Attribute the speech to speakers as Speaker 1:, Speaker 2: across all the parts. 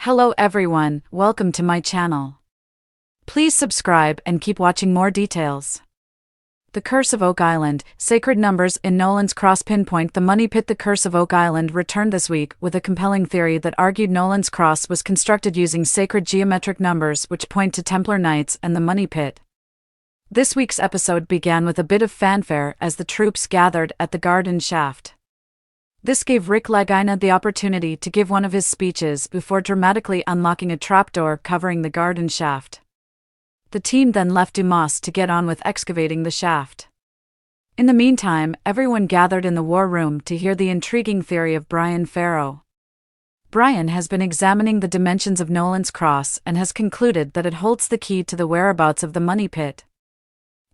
Speaker 1: Hello everyone, welcome to my channel. Please subscribe and keep watching more details. The Curse of Oak Island, sacred numbers in Nolan's cross pinpoint the money pit. The Curse of Oak Island returned this week with a compelling theory that argued Nolan's cross was constructed using sacred geometric numbers which point to Templar Knights and the money pit. This week's episode began with a bit of fanfare as the troops gathered at the garden shaft. This gave Rick Lagina the opportunity to give one of his speeches before dramatically unlocking a trapdoor covering the garden shaft. The team then left Dumas to get on with excavating the shaft. In the meantime, everyone gathered in the war room to hear the intriguing theory of Brian Farrow. Brian has been examining the dimensions of Nolan's cross and has concluded that it holds the key to the whereabouts of the money pit.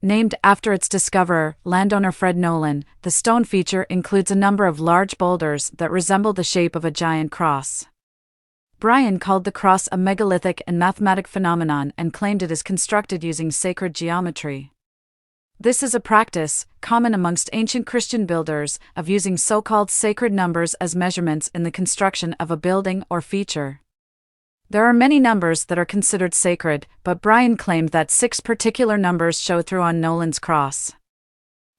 Speaker 1: Named after its discoverer, landowner Fred Nolan, the stone feature includes a number of large boulders that resemble the shape of a giant cross. Brian called the cross a megalithic and mathematic phenomenon and claimed it is constructed using sacred geometry. This is a practice, common amongst ancient Christian builders, of using so-called sacred numbers as measurements in the construction of a building or feature. There are many numbers that are considered sacred, but Brian claimed that 6 particular numbers show through on Nolan's cross.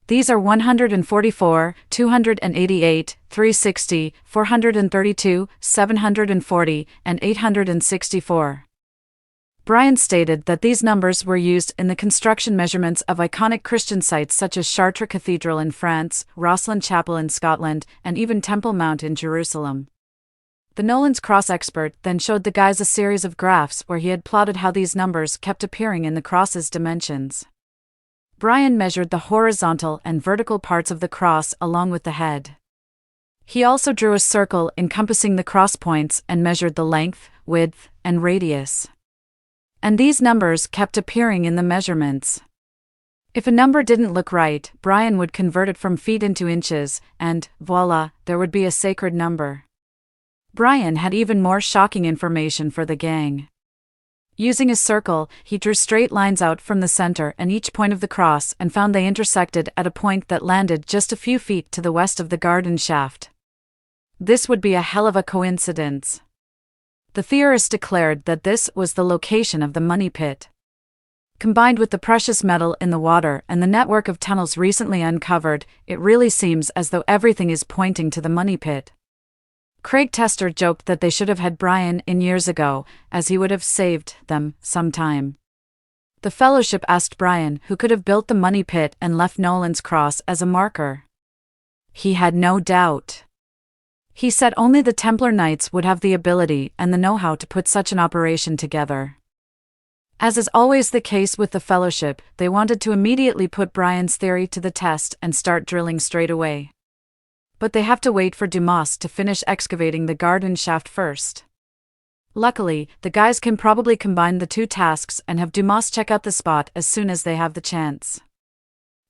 Speaker 1: These are 144, 288, 360, 432, 740, and 864. Brian stated that these numbers were used in the construction measurements of iconic Christian sites such as Chartres Cathedral in France, Rosslyn Chapel in Scotland, and even Temple Mount in Jerusalem. The Nolan's cross expert then showed the guys a series of graphs where he had plotted how these numbers kept appearing in the cross's dimensions. Brian measured the horizontal and vertical parts of the cross along with the head. He also drew a circle encompassing the cross points and measured the length, width, and radius. And these numbers kept appearing in the measurements. If a number didn't look right, Brian would convert it from feet into inches, and, voila, there would be a sacred number. Brian had even more shocking information for the gang. Using a circle, he drew straight lines out from the center and each point of the cross and found they intersected at a point that landed just a few feet to the west of the garden shaft. This would be a hell of a coincidence. The theorist declared that this was the location of the money pit. Combined with the precious metal in the water and the network of tunnels recently uncovered, it really seems as though everything is pointing to the money pit. Craig Tester joked that they should have had Brian in years ago, as he would have saved them some time. The fellowship asked Brian who could have built the money pit and left Nolan's cross as a marker. He had no doubt. He said only the Templar Knights would have the ability and the know-how to put such an operation together. As is always the case with the fellowship, they wanted to immediately put Brian's theory to the test and start drilling straight away. But they have to wait for Dumas to finish excavating the garden shaft first. Luckily, the guys can probably combine the two tasks and have Dumas check out the spot as soon as they have the chance.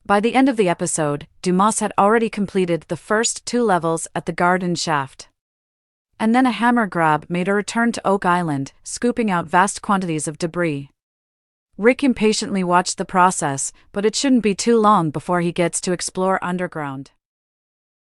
Speaker 1: By the end of the episode, Dumas had already completed the first 2 levels at the garden shaft. And then a hammer grab made a return to Oak Island, scooping out vast quantities of debris. Rick impatiently watched the process, but it shouldn't be too long before he gets to explore underground.